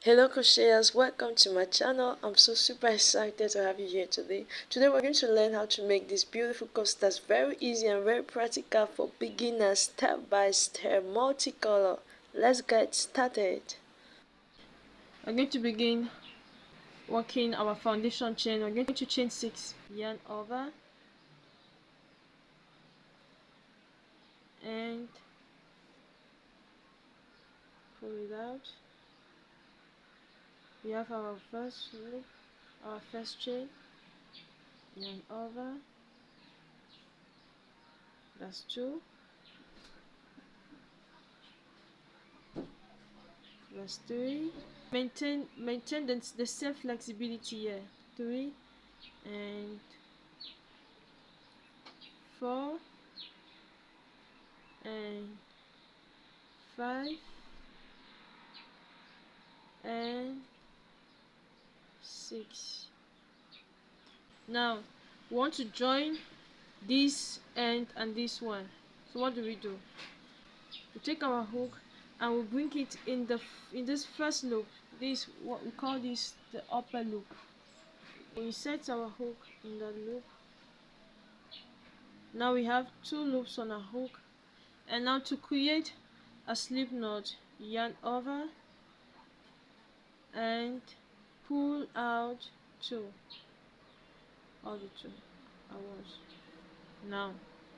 Hello crocheters, welcome to my channel. I'm so super excited to have you here today. Today we're going to learn how to make this beautiful coat that's very easy and very practical for beginners, step by step, multicolor. Let's get started. We're going to begin working our foundation chain. We're going to chain 6, yarn over, and pull it out. We have our first loop, our first chain, yarn over, that's 2, that's 3. Maintain the same flexibility here. 3 and 4 and 5 and 6. Now we want to join this end and this one. So what do? We take our hook and we bring it in this first loop. This, what we call this, the upper loop. We insert our hook in that loop. Now we have 2 loops on our hook, and now to create a slip knot, yarn over and pull out 2, all the 2 at once. Now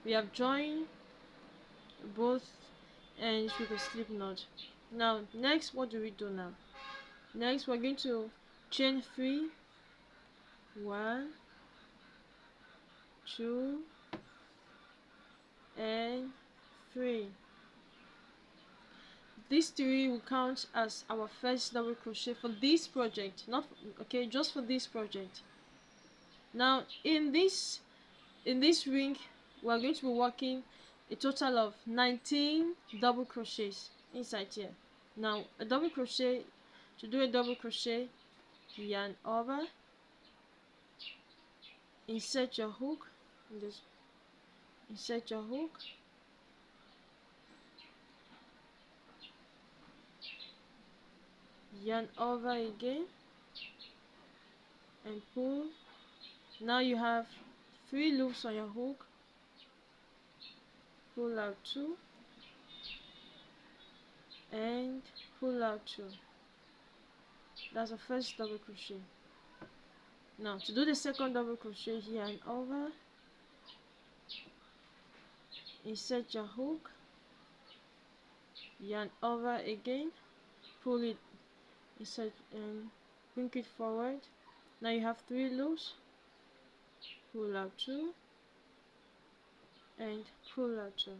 we have joined both ends with a slip knot. Now next, what do? Now next we're going to chain 3, 1, 2 and 3. These 3 will count as our first double crochet for this project, not okay, just for this project. Now in this ring we are going to be working a total of 19 double crochets inside here. Now a double crochet, to do a double crochet, yarn over, insert your hook in this, insert your hook, yarn over again and pull. Now you have 3 loops on your hook, pull out 2 and pull out 2. That's the first double crochet. Now to do the second double crochet, yarn over, insert your hook, yarn over again, pull it, insert and bring it forward. Now you have 3 loops, pull out 2 and pull out 2.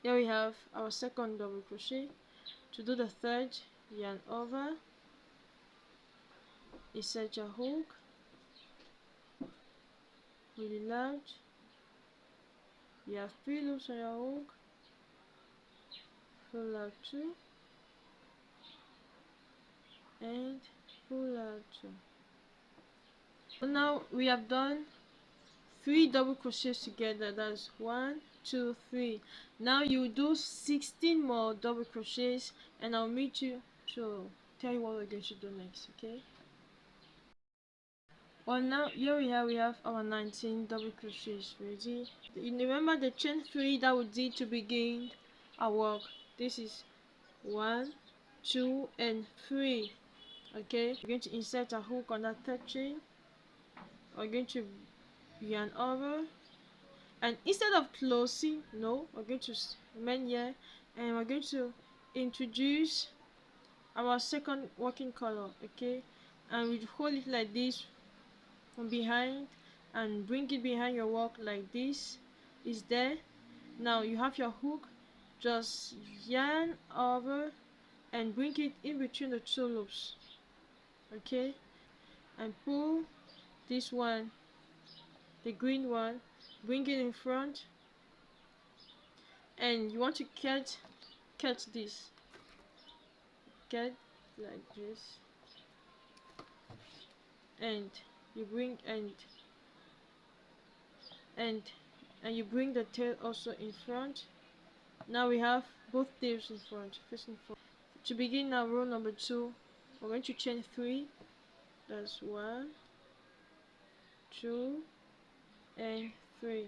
Here we have our second double crochet. To do the third, yarn over, insert your hook, pull it out. You have 3 loops on your hook, pull out 2 and pull out 2. So now we have done 3 double crochets together. That's 1, 2, 3. Now you do 16 more double crochets and I'll meet you to tell you what we're going to do next. Okay, well, now here we have our 19 double crochets ready. You remember the chain 3 that we did to begin our work. This is 1, 2 and 3. Okay, we're going to insert a hook on that third chain. We're going to yarn over, and instead of closing, no, we're going to remain here and we're going to introduce our second working color. Okay, and we hold it like this from behind and bring it behind your work like this. Is there. Now you have your hook, just yarn over and bring it in between the 2 loops. Okay, and pull this one, the green one, bring it in front, and you want to cut this, cut like this, and you bring and you bring the tail also in front. Now we have both tails in front, facing forward. To begin now, row number 2, we're going to chain 3. That's 1, 2, and 3.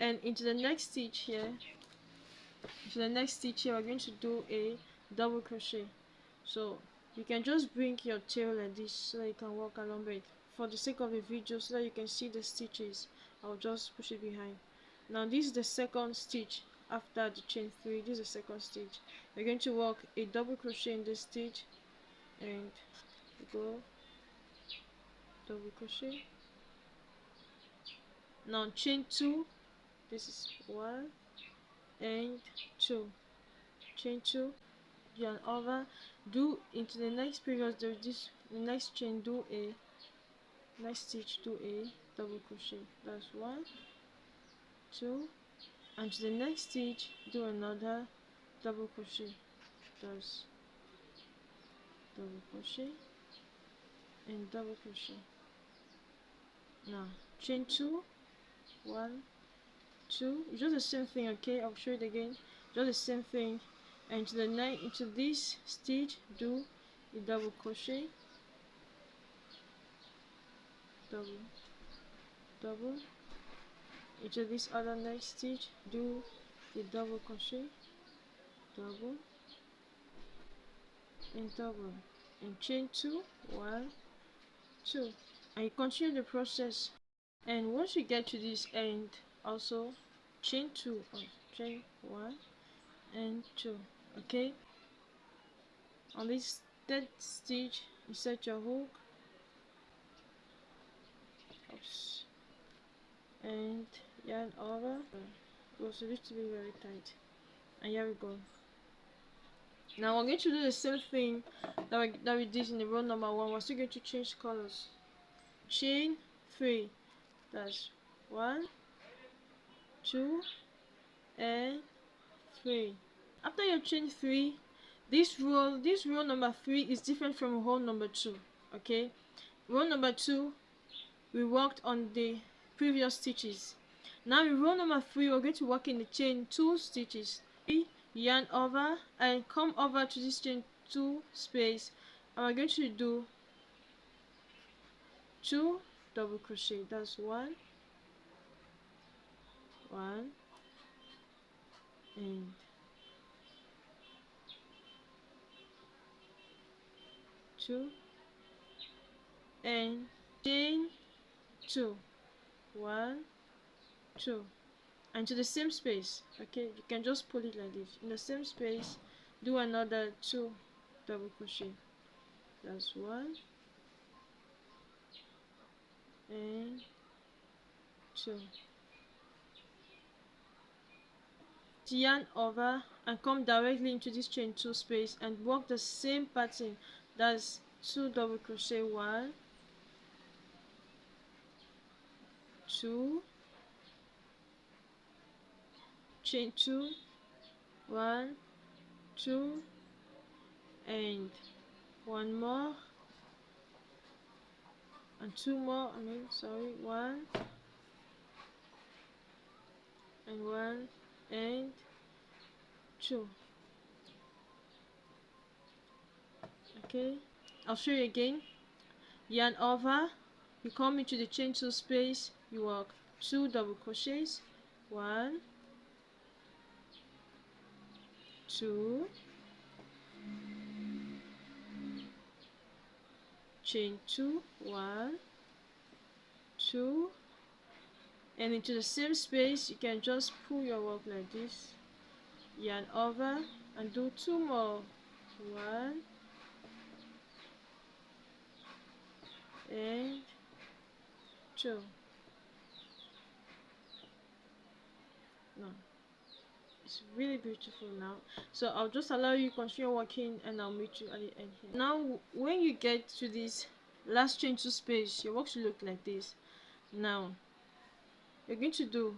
And into the next stitch here, we're going to do a double crochet. So you can just bring your tail like this so that you can walk along it. For the sake of the video, so that you can see the stitches, I'll just push it behind. Now this is the second stitch after the chain 3. This is the second stitch. We're going to work a double crochet in this stitch and go double crochet. Now chain 2. This is 1 and 2. Chain 2, yarn over, do into the next period, the next chain, do a next stitch, do a double crochet. That's 1, 2, and to the next stitch do another double crochet. That's double crochet and double crochet. Now chain 2, 1, 2, it's just the same thing. Okay, I'll show it again. Just the same thing, and to the into this stitch do a double crochet, double, double. Into this other next stitch do a double crochet, double and double, and chain 2, 1, 2, and you continue the process. And once you get to this end, also chain 2, or chain 1 and 2. Okay, on this third stitch insert your hook. Oops. And yarn over. It was a little bit very tight, and here we go. Now we're going to do the same thing that we did in the row number 1. We're still going to change colors. Chain 3. That's 1, 2, and 3. After your chain 3, this row number 3 is different from row number 2. Okay, row number 2 we worked on the previous stitches. Now in row number 3, we're going to work in the chain 2 stitches. Yarn over and come over to this chain 2 space, and we're going to do 2 double crochet. That's 1, 1, and 2, and chain 2, 1, 2, and to the same space. Okay, you can just pull it like this. In the same space, do another 2 double crochet. That's 1 and 2. Yarn over and come directly into this chain 2 space and work the same pattern. That's 2 double crochet, 1, 2, chain 2, 1, 2, and 1 more, and 2 more. 1 and 1 and 2. Okay, I'll show you again. Yarn over, you come into the chain 2 space, you work 2 double crochets, 1, 2, chain 2, 1, 2, and into the same space you can just pull your work like this, yarn over and do 2 more, 1 and 2. No, it's really beautiful now. So I'll just allow you to continue working, and I'll meet you at the end here. Now when you get to this last chain 2 space, your work should look like this. Now we're going to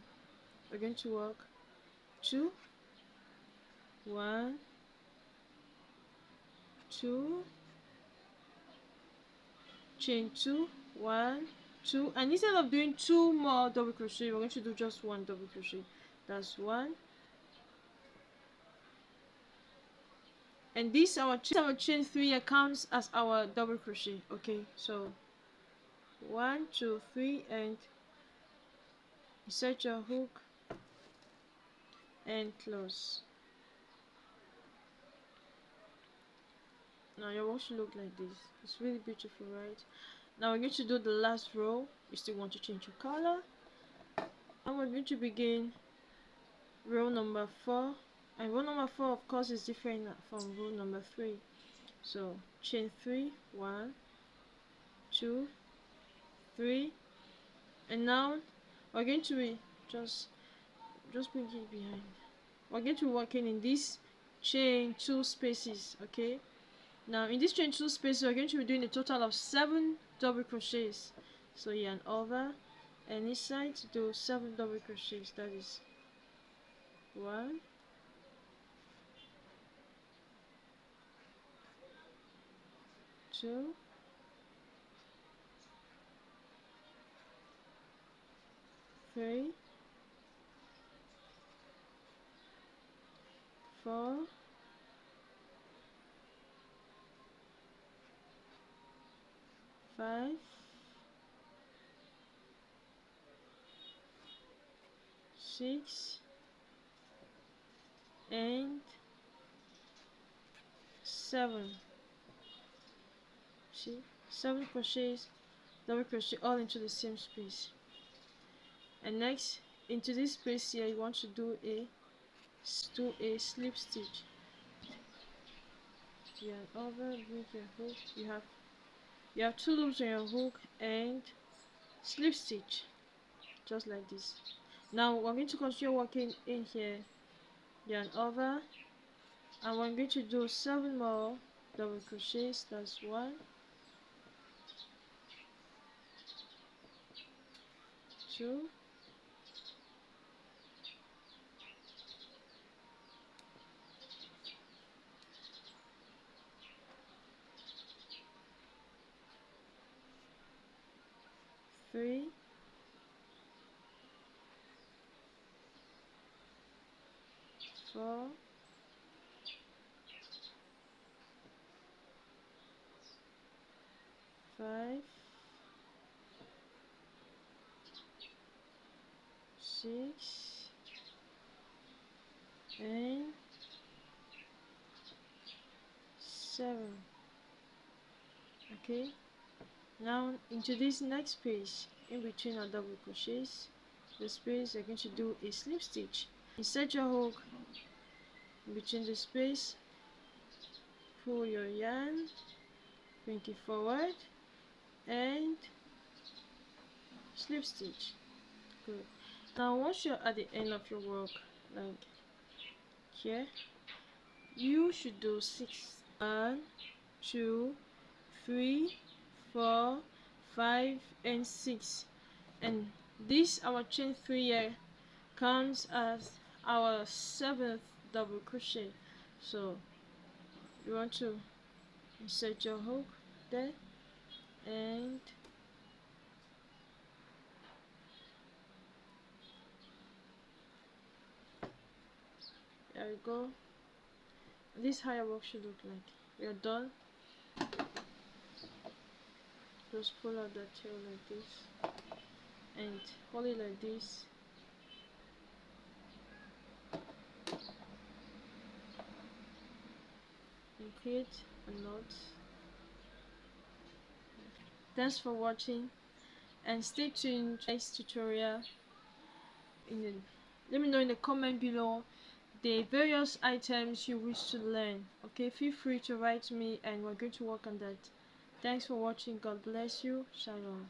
work 2, 1, 2, chain 2, 1, 2, and instead of doing 2 more double crochet, we're going to do just 1 double crochet. That's 1, and this our chain 3 counts as our double crochet. Okay, so 1 2 3, and insert your hook and close. Now your work should look like this. It's really beautiful, right? Now we're going to do the last row. You still want to change your color, and we're going to begin row number 4, and row number 4 of course is different from row number 3. So chain 3, 1 2 3, and now we're going to be just bring it behind. We're going to be working in this chain 2 spaces. Okay, now in this chain 2 spaces we're going to be doing a total of 7 double crochets. So yarn over and inside do 7 double crochets. That is 1 2 3 4 5 6 and 7. See, 7 crochets, double crochet all into the same space. And next, into this space here, you want to do a slip stitch. Yarn over, bring your hook. You have 2 loops on your hook and slip stitch, just like this. Now we're going to continue working in here. Yarn over, and we're going to do 7 more double crochets. That's 1 2 3 4 5 6 and 7. Okay, now into this next space in between our double crochets, the space you're going to do a slip stitch. Insert your hook in between the space, pull your yarn, bring it forward and slip stitch. Good. Now once you're at the end of your work, like here, you should do 6. 1 2 3 4 5 and 6, and this our chain 3 here counts as our 7th double crochet. So you want to insert your hook there, and there we go. This is how your work should look like. We are done. Just pull out that tail like this and hold it like this. And create a knot. Thanks for watching, and stay tuned for next tutorial. Let me know in the comment below the various items you wish to learn. Okay, feel free to write me and we're going to work on that. Thanks for watching. God bless you. Shalom.